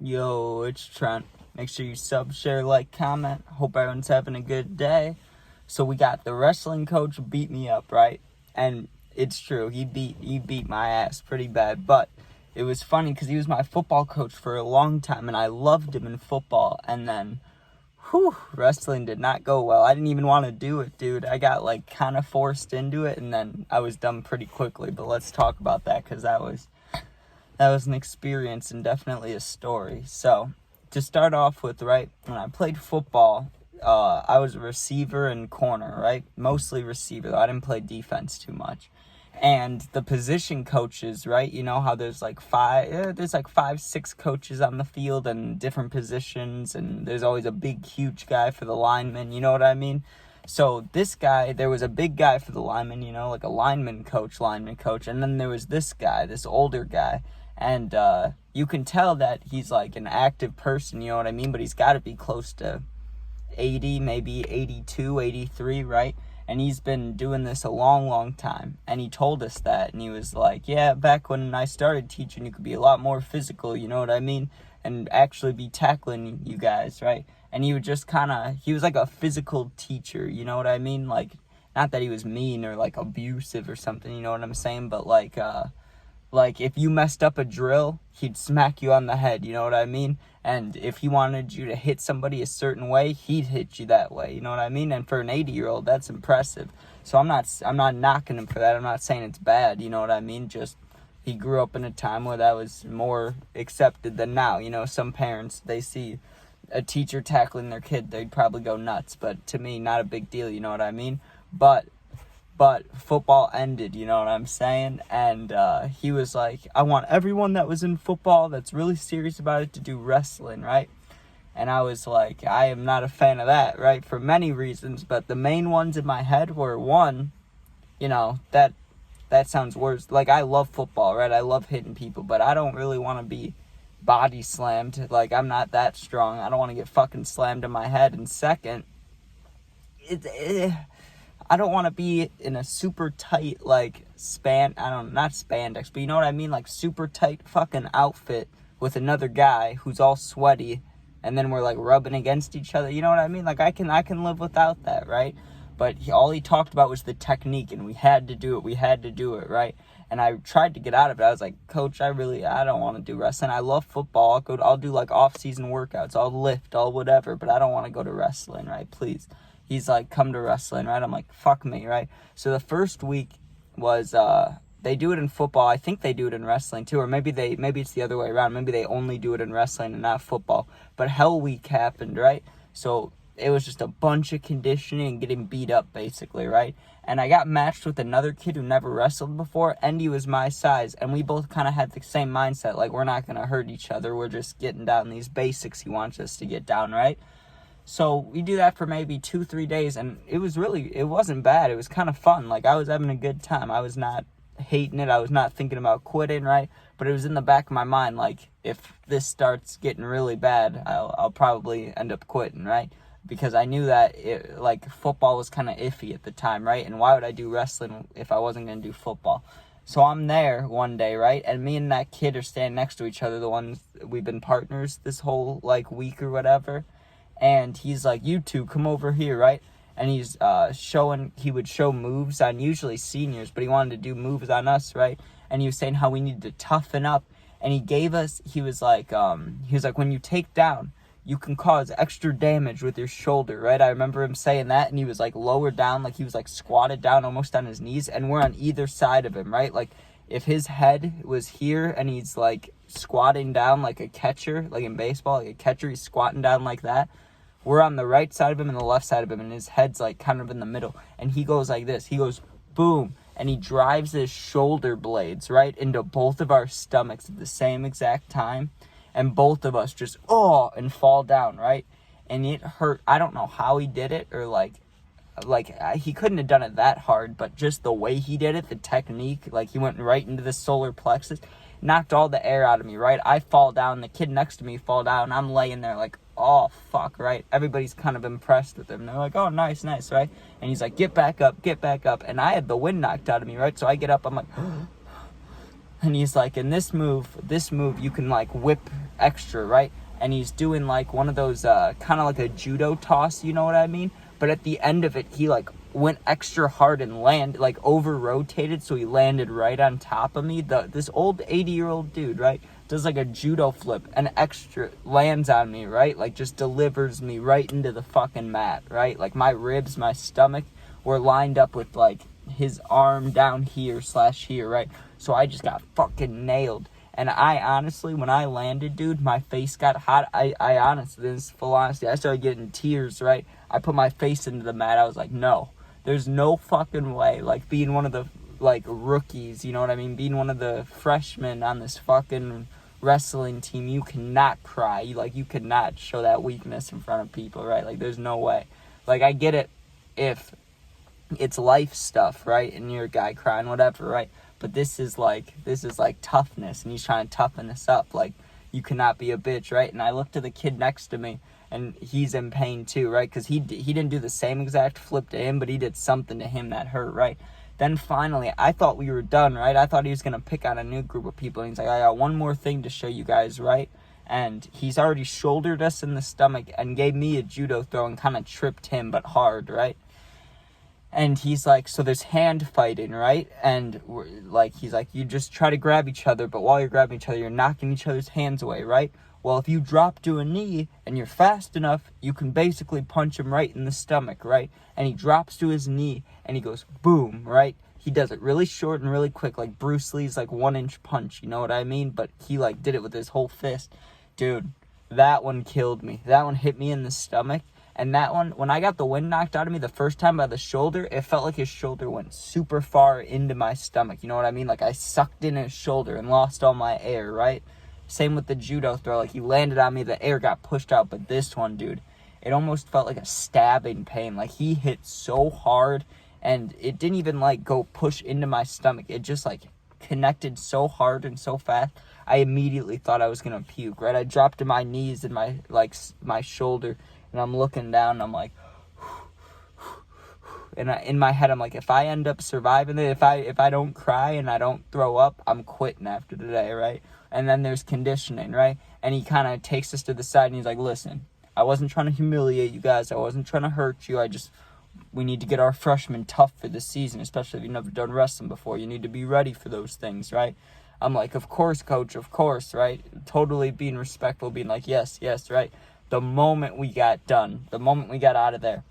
Yo, it's Trent. Make sure you sub, share, like, comment. Hope everyone's having a good day. So we got the wrestling coach beat me up, right? And it's true. He beat my ass pretty bad. But it was funny because he was my football coach for a long time, and I loved him in football. And then, wrestling did not go well. I didn't even want to do it, dude. I got kind of forced into it, and then I was done pretty quickly. But let's talk about that because that was an experience and definitely a story. So, to start off with, right, when I played football, I was a receiver and corner, right? Mostly receiver, though. I didn't play defense too much. And the position coaches, right, you know how there's five, six coaches on the field and different positions, and there's always a big, huge guy for the lineman, you know what I mean? So this guy, there was a big guy for the lineman, you know, like a lineman coach, and then there was this guy, this older guy. And you can tell that he's like an active person, you know what I mean? But he's got to be close to 80, maybe 82, 83, right? And he's been doing this a long, long time. And he told us that. And he was like, yeah, back when I started teaching, you could be a lot more physical, you know what I mean? And actually be tackling you guys, right? And he would just he was like a physical teacher, you know what I mean? Like, not that he was mean or like abusive or something, you know what I'm saying? But like if you messed up a drill, he'd smack you on the head, you know what I mean? And if he wanted you to hit somebody a certain way, he'd hit you that way, you know what I mean? And for an 80-year-old, that's impressive. So I'm not knocking him for that. I'm not saying it's bad, you know what I mean? Just he grew up in a time where that was more accepted than now. You know, some parents, they see a teacher tackling their kid, they'd probably go nuts. But to me, not a big deal, you know what I mean? But football ended, you know what I'm saying? And he was like, I want everyone that was in football that's really serious about it to do wrestling, right? And I was like, I am not a fan of that, right? For many reasons, but the main ones in my head were, one, you know, that sounds worse. Like, I love football, right? I love hitting people, but I don't really want to be body slammed. Like, I'm not that strong. I don't want to get fucking slammed in my head. And second, I don't want to be in a super tight, not spandex, but you know what I mean? Like, super tight fucking outfit with another guy who's all sweaty, and then we're, like, rubbing against each other. You know what I mean? Like, I can live without that, right? But all he talked about was the technique, and we had to do it, right? And I tried to get out of it. I was like, Coach, I don't want to do wrestling. I love football. I'll do, like, off-season workouts. I'll lift, I'll whatever, but I don't want to go to wrestling, right? Please. He's like, come to wrestling, right? I'm like, fuck me, right? So the first week was, they do it in football. I think they do it in wrestling too, or maybe it's the other way around. Maybe they only do it in wrestling and not football. But Hell Week happened, right? So it was just a bunch of conditioning and getting beat up, basically, right? And I got matched with another kid who never wrestled before, and he was my size, and we both kind of had the same mindset, like, we're not going to hurt each other. We're just getting down these basics he wants us to get down, right? So we do that for maybe 2-3 days, and it wasn't bad. It was kind of fun. Like, I was having a good time. I was not hating it. I was not thinking about quitting, right? But it was in the back of my mind, like, if this starts getting really bad, I'll probably end up quitting, right? Because I knew that, football was kind of iffy at the time, right? And why would I do wrestling if I wasn't going to do football? So I'm there one day, right? And me and that kid are standing next to each other, the ones we've been partners this whole, week or whatever. And he's like, you two, come over here, right? And he's he would show moves on usually seniors, but he wanted to do moves on us, right? And he was saying how we needed to toughen up. And he was like, when you take down, you can cause extra damage with your shoulder, right? I remember him saying that, and he was, lower down, he was, squatted down almost on his knees, and we're on either side of him, right? Like, if his head was here and he's, squatting down like a catcher, like in baseball, like a catcher, he's squatting down like that. We're on the right side of him and the left side of him, and his head's, kind of in the middle. And he goes like this. He goes, boom, and he drives his shoulder blades, right, into both of our stomachs at the same exact time. And both of us just, and fall down, right? And it hurt. I don't know how he did it, or, he couldn't have done it that hard, but just the way he did it, the technique, he went right into the solar plexus, knocked all the air out of me, right? I fall down, the kid next to me fall down, I'm laying there oh, fuck, right? Everybody's kind of impressed with him. They're like, oh, nice, right? And he's like, get back up. And I had the wind knocked out of me, right? So I get up, I'm like, And he's like, in this move, you can like whip extra, right? And he's doing like one of those kind of like a judo toss, you know what I mean? But at the end of it, he like went extra hard and like over rotated, so he landed right on top of me. This old 80-year-old dude, right, does like a judo flip and extra lands on me, right? Like just delivers me right into the fucking mat, right? Like my ribs, my stomach were lined up with like his arm down here/here, right? So I just got fucking nailed. And I honestly, when I landed, dude, my face got hot. I honestly, this is full honesty, I started getting tears, right? I put my face into the mat. I was like, no, there's no fucking way. Like, being one of the, like, rookies, you know what I mean? Being one of the freshmen on this fucking wrestling team, you cannot cry. You cannot show that weakness in front of people, right? Like, there's no way. Like, I get it if it's life stuff, right? And you're a guy crying, whatever, right? But this is like toughness, and he's trying to toughen us up. Like, you cannot be a bitch, right? And I looked at the kid next to me, and he's in pain too, right? Because he didn't do the same exact flip to him, but he did something to him that hurt, right? Then finally, I thought we were done, right? I thought he was going to pick on a new group of people, and he's like, I got one more thing to show you guys, right? And he's already shouldered us in the stomach and gave me a judo throw and kind of tripped him, but hard, right? And he's like, so there's hand fighting, right? And he's like, you just try to grab each other, but while you're grabbing each other, you're knocking each other's hands away, right? Well, if you drop to a knee and you're fast enough, you can basically punch him right in the stomach, right? And he drops to his knee and he goes, boom, right? He does it really short and really quick, like Bruce Lee's like 1-inch punch, you know what I mean? But he like did it with his whole fist. Dude, that one killed me. That one hit me in the stomach. And that one, when I got the wind knocked out of me the first time by the shoulder, it felt like his shoulder went super far into my stomach. You know what I mean? Like, I sucked in his shoulder and lost all my air, right? Same with the judo throw. Like, he landed on me, the air got pushed out. But this one, dude, it almost felt like a stabbing pain. Like, he hit so hard, and it didn't even, like, go push into my stomach. It just, like, connected so hard and so fast. I immediately thought I was going to puke, right? I dropped to my knees and my shoulder. And I'm looking down, and I'm like, and in my head, I'm like, if I end up surviving it, if I don't cry and I don't throw up, I'm quitting after today, right? And then there's conditioning, right? And he kind of takes us to the side, and he's like, listen, I wasn't trying to humiliate you guys. I wasn't trying to hurt you. We need to get our freshmen tough for this season, especially if you've never done wrestling before. You need to be ready for those things, right? I'm like, of course, coach, of course, right? Totally being respectful, being like, yes, right? The moment we got done, the moment we got out of there,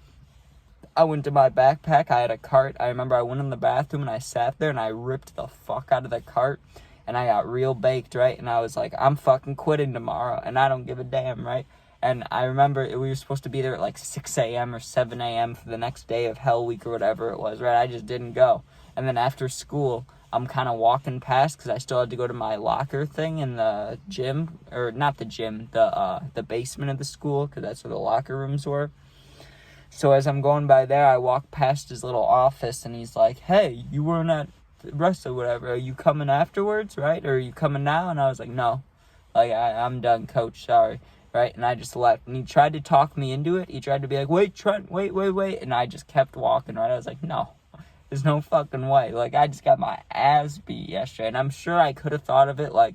I went to my backpack. I had a cart. I remember I went in the bathroom and I sat there and I ripped the fuck out of the cart and I got real baked, right? And I was like, I'm fucking quitting tomorrow and I don't give a damn, right? And I remember we were supposed to be there at like 6 a.m. or 7 a.m. for the next day of Hell Week or whatever it was, right? I just didn't go. And then after school, I'm kind of walking past because I still had to go to my locker thing in the gym, or not the gym, the basement of the school, because that's where the locker rooms were. So as I'm going by there, I walk past his little office, and he's like, hey, you weren't at wrestle or whatever. Are you coming afterwards, right? Or are you coming now? And I was like, no. Like, I'm done, coach, sorry. Right? And I just left. And he tried to talk me into it. He tried to be like, wait, Trent, wait. And I just kept walking, right? I was like, no. There's no fucking way. Like, I just got my ass beat yesterday. And I'm sure I could have thought of it like,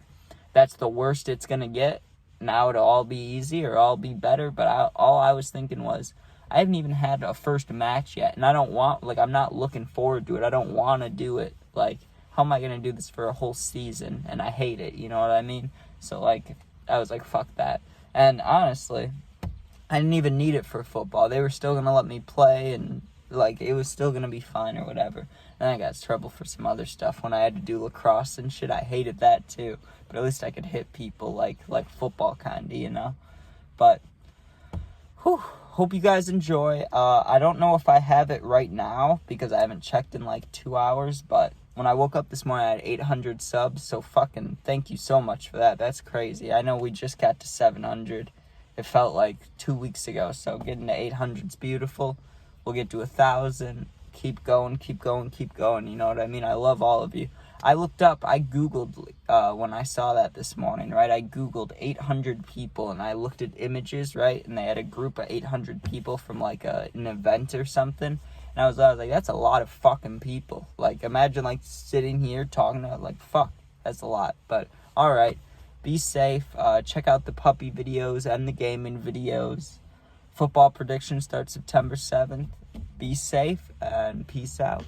that's the worst it's going to get. Now it'll all be easy or all be better. But all I was thinking was, I haven't even had a first match yet. And I don't want, like, I'm not looking forward to it. I don't want to do it. Like, how am I going to do this for a whole season? And I hate it. You know what I mean? So, like, I was like, fuck that. And honestly, I didn't even need it for football. They were still going to let me play and, like, it was still going to be fine or whatever. And I got in trouble for some other stuff when I had to do lacrosse and shit. I hated that too. But at least I could hit people like football kind of, you know. But, hope you guys enjoy. I don't know if I have it right now because I haven't checked in like 2 hours. But when I woke up this morning, I had 800 subs. So fucking thank you so much for that. That's crazy. I know we just got to 700. It felt like 2 weeks ago. So getting to 800 is beautiful. We'll get to 1,000. Keep going. You know what I mean? I love all of you. I Googled when I saw that this morning, right? I Googled 800 people, and I looked at images, right? And they had a group of 800 people from, like, an event or something. And I was like, that's a lot of fucking people. Like, imagine, like, sitting here talking to, like, fuck. That's a lot. But all right, be safe. Check out the puppy videos and the gaming videos. Football prediction starts September 7th. Be safe and peace out.